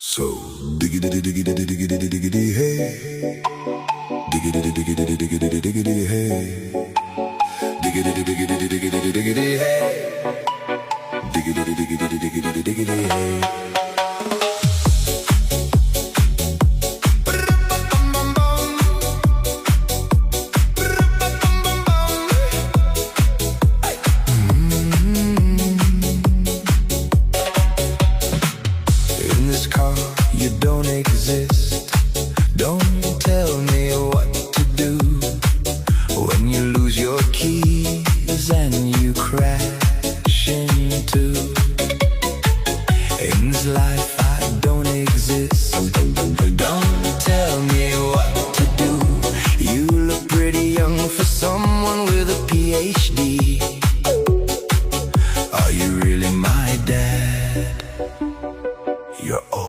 So diggity diggity diggity diggity hey, diggity diggity diggity diggity hey, diggity diggity diggity diggity hey, diggity diggity diggity diggity hey. You don't exist. Don't tell me what to do when you lose your keys.